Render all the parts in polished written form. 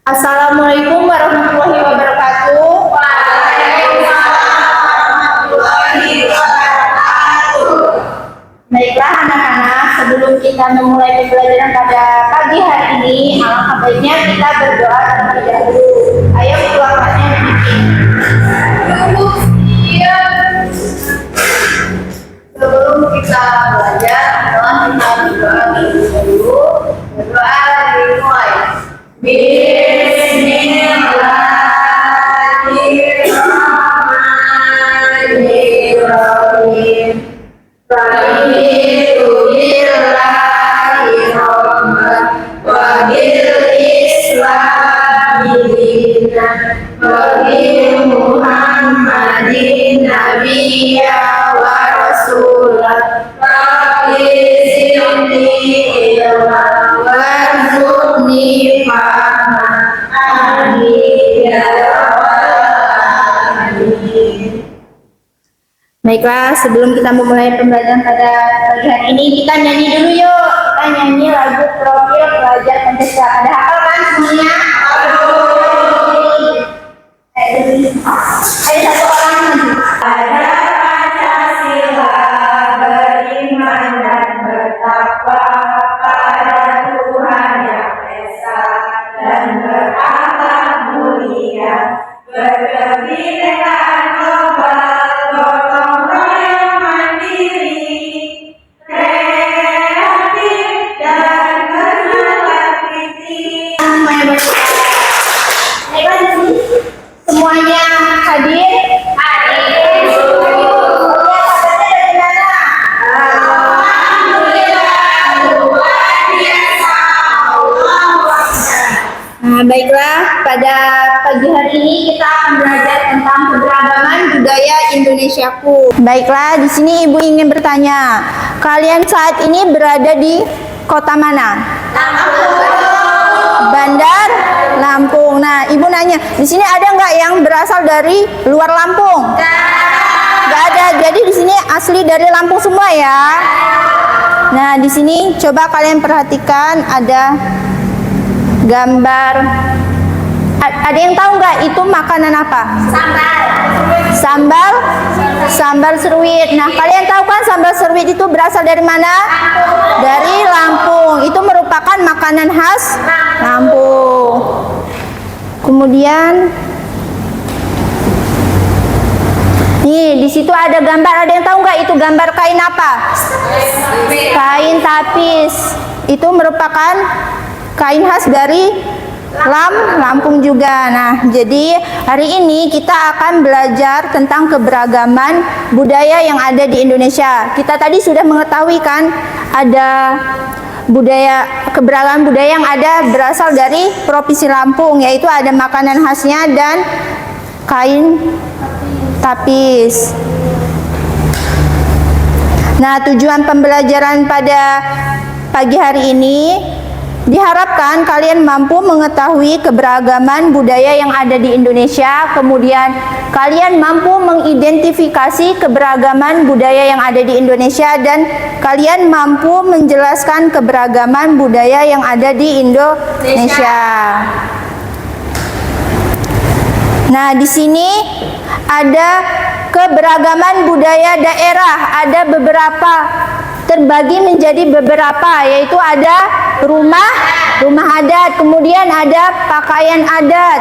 Assalamualaikum warahmatullahi wabarakatuh. Waalaikumsalam warahmatullahi wabarakatuh. Baiklah anak-anak, sebelum kita memulai pembelajaran pada pagi hari ini, alangkah baiknya kita berdoa terlebih dahulu. Ayo keluarkannya sedikit. Sebelum kita belajar, adalah kita berdoa terlebih dahulu. Berdoa dimulai. Bismillahirrahmanirrahim. Raditu billahi rabban wa bil islami dinan wa bi Muhammadin nabiyya wa rasulah. Rabbi zidni ilman warzuqni fahman. Amin ya rabbal alamin. Baiklah, sebelum kita memulai pembelajaran pada pagi hari ini, kita nyanyi dulu yuk. Kita nyanyi lagu Profil Pelajar Pancasila. Ada hafal kan semuanya? Ayo satu orang lagi. Ada Pancasila, beriman dan bertakwa pada Tuhan Yang Esa dan berakhlak mulia, berkebinekaan global, gotong royong mandiri, kreatif dan bernalar kritis. Semuanya berdoa. Baiklah, di sini semuanya hadir. Nah, baiklah, pada pagi hari ini kita akan belajar tentang keberagaman budaya Indonesiaku. Baiklah, di sini Ibu ingin bertanya, kalian saat ini berada di kota mana? Bandar Lampung. Nah, Ibu nanya, di sini ada nggak yang berasal dari luar Lampung? Nggak ada. Jadi di sini asli dari Lampung semua ya. Nah, di sini coba kalian perhatikan ada gambar. Ada yang tahu nggak itu makanan apa? Sambal. Sambal seruit. Nah, kalian tahu kan sambal seruit itu berasal dari mana? Dari Lampung. Itu merupakan makanan khas Lampung. Kemudian nih, di situ ada gambar. Ada yang tahu nggak itu gambar kain apa? Kain tapis. Itu merupakan kain khas dari Lampung juga. Nah, jadi hari ini kita akan belajar tentang keberagaman budaya yang ada di Indonesia. Kita tadi sudah mengetahui kan ada keberagaman budaya yang ada berasal dari Provinsi Lampung, yaitu ada makanan khasnya dan kain tapis. Nah, tujuan pembelajaran pada pagi hari ini diharapkan kalian mampu mengetahui keberagaman budaya yang ada di Indonesia, kemudian kalian mampu mengidentifikasi keberagaman budaya yang ada di Indonesia, dan kalian mampu menjelaskan keberagaman budaya yang ada di Indonesia. Nah, di sini ada keberagaman budaya daerah, ada beberapa, terbagi menjadi beberapa, yaitu ada rumah adat, kemudian ada pakaian adat,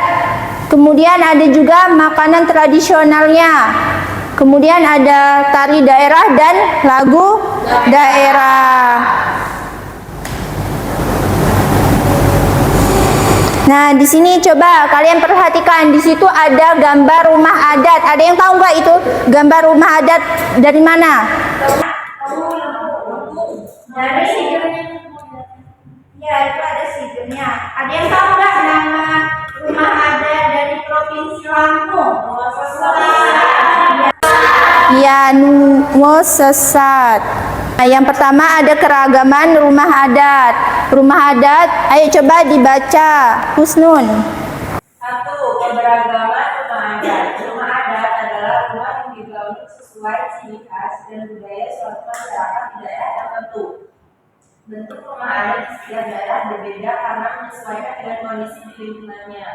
kemudian ada juga makanan tradisionalnya, kemudian ada tari daerah dan lagu daerah. Nah, di sini coba kalian perhatikan, di situ ada gambar rumah adat. Ada yang tahu nggak itu gambar rumah adat dari mana? Dari sigilnya. Ya, itu ada sigilnya. Ada yang tahu nggak nama rumah adat dari Provinsi Lampung? Ya, Nuwosesat. Nah, yang pertama ada keragaman rumah adat. Rumah adat, ayo coba dibaca, Husnun. 1. Keberagaman rumah adat. Rumah adat adalah rumah yang dibangun sesuai ciri khas dan budaya suatu masyarakat di daerah tertentu. Bentuk rumah adat di setiap daerah berbeda karena menyesuaikan dengan kondisi di lingkungannya.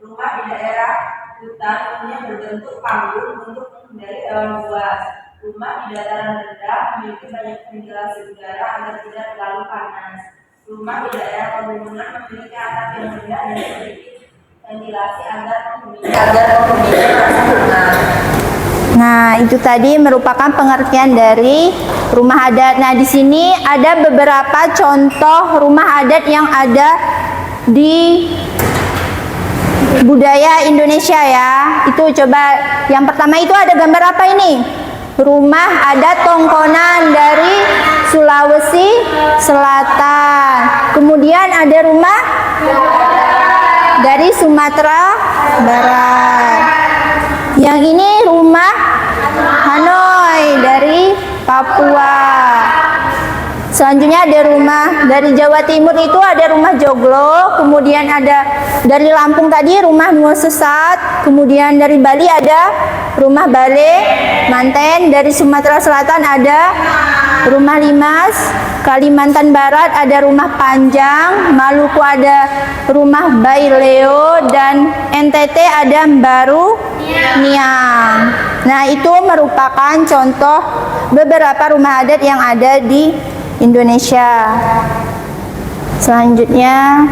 Rumah di daerah hutan umumnya berbentuk panggung untuk menghindari hewan buas. Rumah di dataran rendah memiliki banyak ventilasi udara agar tidak terlalu panas. Rumah di daerah pegunungan memiliki atap yang rendah dan sedikit ventilasi agar penghuninya merasa tenang. Nah, itu tadi merupakan pengertian dari rumah adat. Nah, di sini ada beberapa contoh rumah adat yang ada di budaya Indonesia ya. Itu coba yang pertama itu ada gambar apa ini? Rumah adat Tongkonan dari Sulawesi Selatan. Kemudian ada rumah dari Sumatera Barat. Yang ini rumah Hanoi dari Papua. Selanjutnya ada rumah dari Jawa Timur, itu ada rumah Joglo. Kemudian ada dari Lampung tadi rumah Nuo Sesat. Kemudian dari Bali ada rumah Bale Manten. Dari Sumatera Selatan ada rumah Limas. Kalimantan Barat ada rumah Panjang. Maluku ada rumah Baileo. Dan NTT ada Baru Niang. Nah, itu merupakan contoh beberapa rumah adat yang ada di Indonesia. Selanjutnya,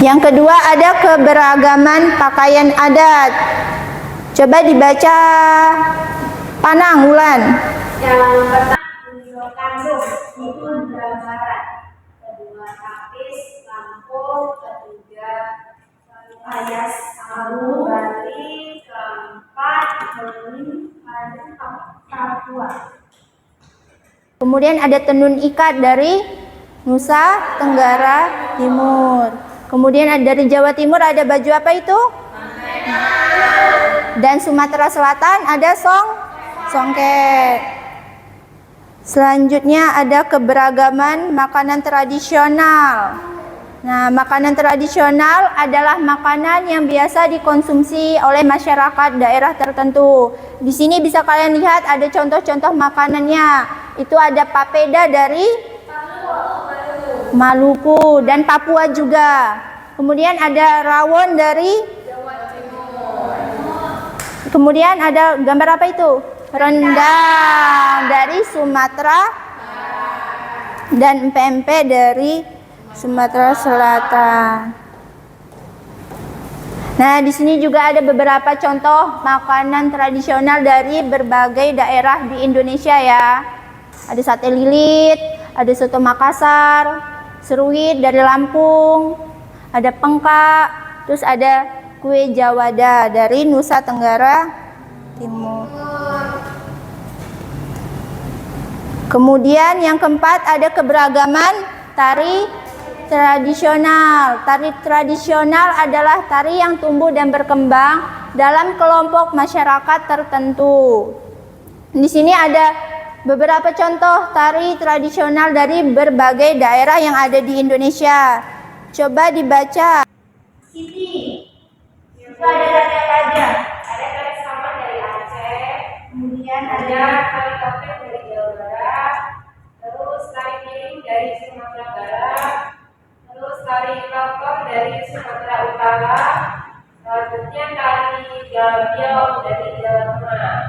yang kedua ada keberagaman pakaian adat. Coba dibaca Panang, Wulan. Yang pertama menunjukkan itu Barat, kedua tapis, Lampung, ketiga Ayas, Amu, Bali, keempat Papua. Kemudian ada tenun ikat dari Nusa Tenggara Timur. Kemudian ada dari Jawa Timur ada baju apa itu? Dan Sumatera Selatan ada songket. Selanjutnya ada keberagaman makanan tradisional. Nah, makanan tradisional adalah makanan yang biasa dikonsumsi oleh masyarakat daerah tertentu. Di sini bisa kalian lihat ada contoh-contoh makanannya. Itu ada papeda dari Maluku dan Papua juga. Kemudian ada rawon dari Kemudian ada gambar apa itu? Rendang dari Sumatera dan pempek dari Sumatera Selatan. Nah, di sini juga ada beberapa contoh makanan tradisional dari berbagai daerah di Indonesia ya. Ada sate lilit, ada soto Makassar, seruit dari Lampung, ada pengkak, terus ada kue Jawada dari Nusa Tenggara Timur. Kemudian yang keempat ada keberagaman tari tradisional. Tari tradisional adalah tari yang tumbuh dan berkembang dalam kelompok masyarakat tertentu. Di sini ada beberapa contoh tari tradisional dari berbagai daerah yang ada di Indonesia. Coba dibaca. Siti, itu ada tari apa aja? Ada tari saman dari Aceh, kemudian ada tari topeng dari Jawa Barat, terus tari piring dari Sumatera Barat, terus tari kelopor dari Sumatera Utara, selanjutnya tari gambiong dari Jawa Tengah.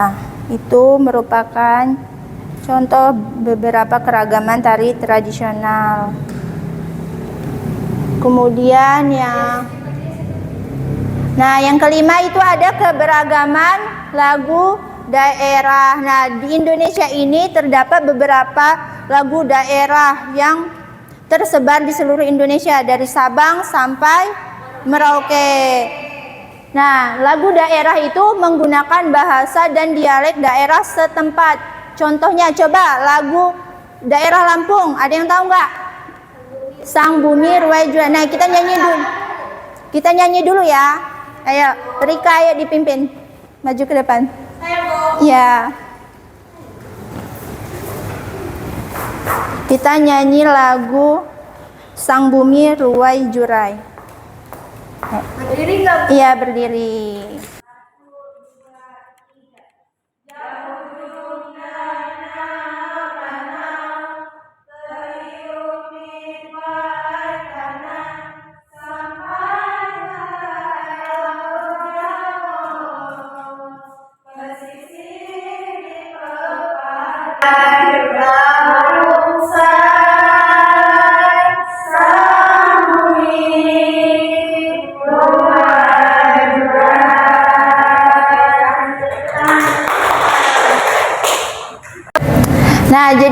Nah, itu merupakan contoh beberapa keragaman tari tradisional. Kemudian yang kelima itu ada keberagaman lagu daerah. Nah, di Indonesia ini terdapat beberapa lagu daerah yang tersebar di seluruh Indonesia dari Sabang sampai Merauke. Nah, lagu daerah itu menggunakan bahasa dan dialek daerah setempat. Contohnya coba lagu daerah Lampung, ada yang tahu nggak? Sang Bumi Ruwai Jurai. Nah, kita nyanyi dulu. Kita nyanyi dulu ya. Ayo, Rika, ayo dipimpin. Maju ke depan. Ya. Kita nyanyi lagu Sang Bumi Ruwai Jurai. Berdiri nggak? Iya, berdiri.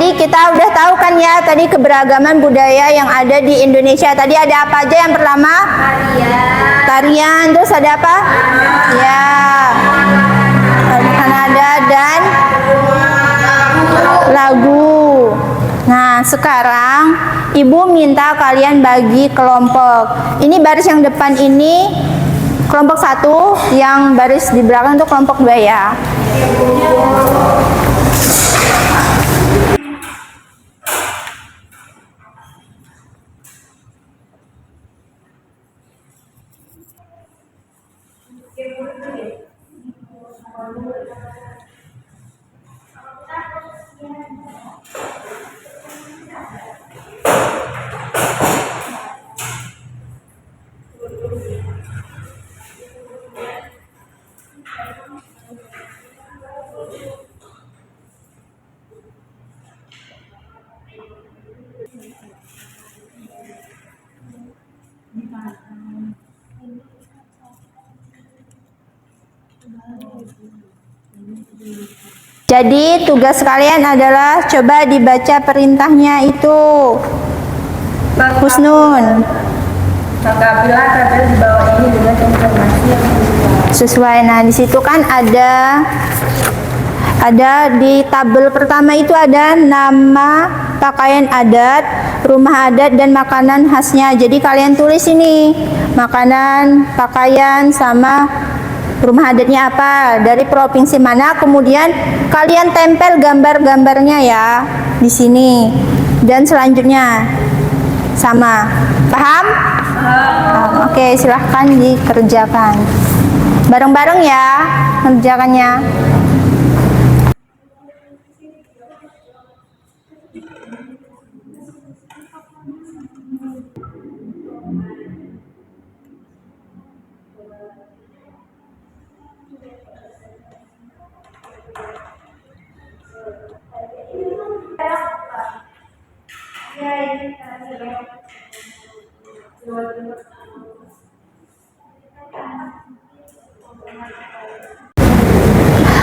Tadi kita udah tahu kan ya, tadi keberagaman budaya yang ada di Indonesia. Tadi ada apa aja yang pertama? Tarian. Terus ada apa? Ya. Nada dan lagu. Nah, sekarang Ibu minta kalian bagi kelompok. Ini baris yang depan ini kelompok 1, yang baris di belakang itu kelompok 2 ya. Jadi tugas kalian adalah coba dibaca perintahnya itu. Husnun. Apabila tabel di bawah ini dengan informasi yang Sesuai. Nah, di situ kan ada di tabel pertama itu ada nama pakaian adat, rumah adat, dan makanan khasnya. Jadi kalian tulis ini makanan, pakaian, sama rumah adatnya apa, dari provinsi mana, kemudian kalian tempel gambar-gambarnya ya di sini. Dan selanjutnya sama. Paham? Oke, silahkan dikerjakan. Bareng-bareng ya kerjakannya.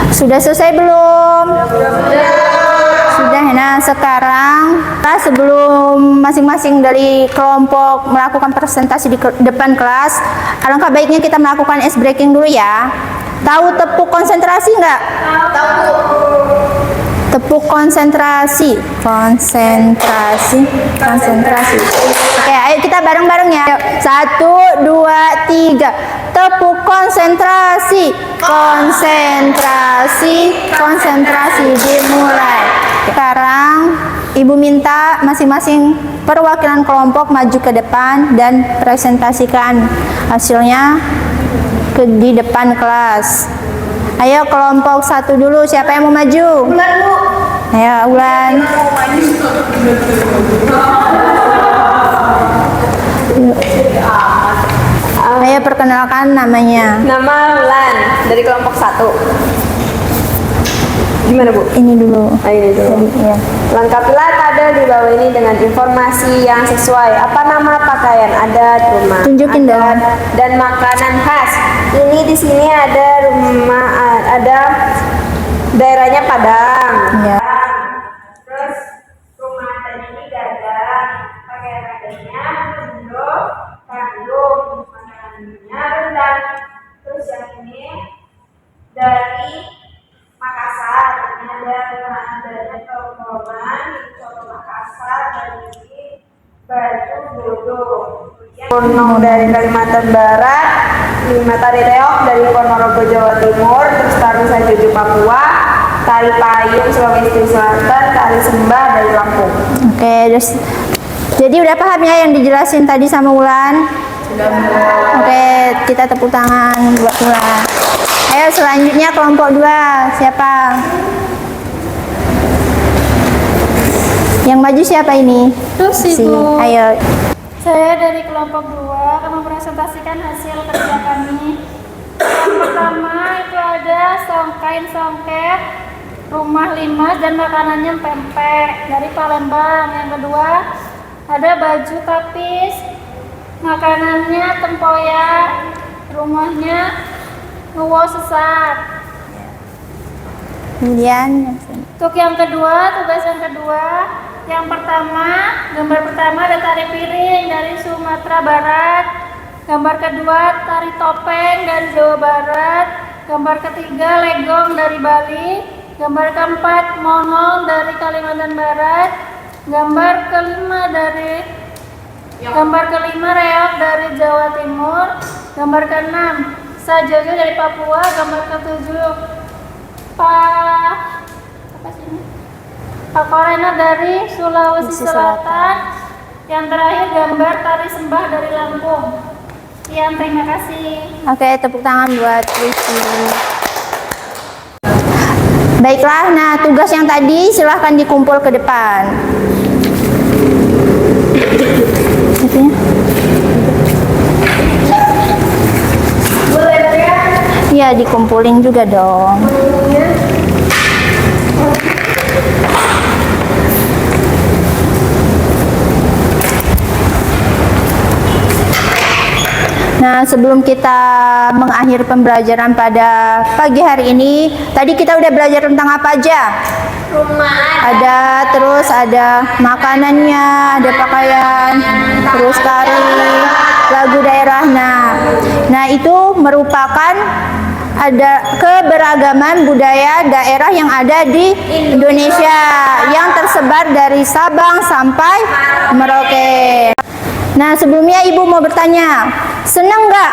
Sudah selesai belum? Sudah. Nah, sekarang sebelum masing-masing dari kelompok melakukan presentasi di depan kelas, alangkah baiknya kita melakukan ice breaking dulu ya. Tahu tepuk konsentrasi nggak? Tahu. Tepuk konsentrasi. Konsentrasi. Oke, ayo kita bareng-bareng ya. 1, 2, 3. Tepuk konsentrasi. Konsentrasi dimulai. Sekarang Ibu minta masing-masing perwakilan kelompok maju ke depan dan presentasikan hasilnya di depan kelas. Ayo kelompok 1 dulu, siapa yang mau maju? Ulan, Bu. Ayo Ulan. Ayo perkenalkan namanya. Nama Ulan dari kelompok 1. Gimana Bu? Ini dulu. Ini dulu. Ya. Lengkapilah tabel di bawah ini dengan informasi yang sesuai. Apa nama pakaian adat, rumah Tunjukin adat, dong. dan makanan khas. Ini di sini ada rumah, ada daerahnya Padang. Ya. Terus rumah adat ini Gadang, pakaian adatnya Bendok, Kandung, makanannya rendang. Terus yang ini dari Makassar, ini ada rumah adatnya Tongkonan, Coto Makassar, dari baju bodo. Ponong dari Kalimantan Barat, Lima Tari Reok dari Ponorogo Jawa Timur, terus Tari Sajojo Papua, Tari Payung Sulawesi Selatan, Tari Sembah dari Lampung. Oke, terus jadi udah paham ya yang dijelasin tadi sama Ulan? Sudah. Oke, kita tepuk tangan buat Ulan. Ayo selanjutnya kelompok 2, siapa? Yang maju siapa ini? Terus Ibu. Ayo. Saya dari kelompok 2 akan mempresentasikan hasil kerja kami. Yang pertama itu ada kain songket, rumah limas, dan makanannya pempek dari Palembang. Yang kedua ada baju kapis, makanannya tempoyak, rumahnya Nuwo Sesat. Kemudian Untuk yang kedua, tugas yang kedua, yang pertama, gambar pertama ada tari piring dari Sumatera Barat, gambar kedua tari topeng dari Jawa Barat, gambar ketiga legong dari Bali, gambar keempat mongol dari Kalimantan Barat, gambar kelima reok dari Jawa Timur, gambar keenam sajojo dari Papua, gambar ketujuh Pakorena dari Sulawesi Selatan, yang terakhir gambar tari sembah dari Lampung. Sekian, terima kasih. Oke, tepuk tangan buat Rizky. Baiklah, nah tugas yang tadi silahkan dikumpul ke depan. Iya, dikumpulin juga dong. Nah, sebelum kita mengakhiri pembelajaran pada pagi hari ini, tadi kita udah belajar tentang apa aja? Terus ada makanannya, ada pakaian, terus tari, lagu daerah. Nah itu merupakan ada keberagaman budaya daerah yang ada di Indonesia yang tersebar dari Sabang sampai Merauke. Nah, sebelumnya Ibu mau bertanya, senang nggak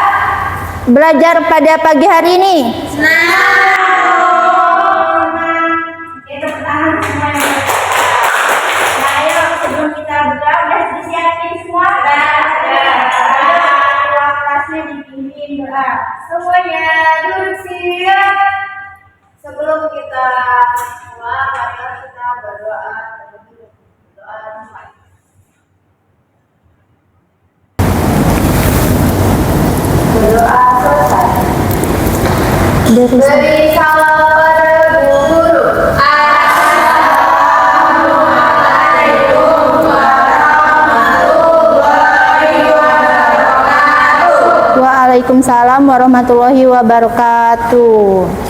belajar pada pagi hari ini? Itu pertahanan semuanya. Nah, ayo sebelum kita berdoa, udah disiapin semua? Ruang kelasnya dipimpin doa. Semuanya duduk siap. Sebelum kita mulai, mari kita berdoa. Doa dimulai. Berdoa selesai. Beri salam pada guru. Assalamualaikum warahmatullahi wabarakatuh. Waalaikumsalam warahmatullahi wabarakatuh.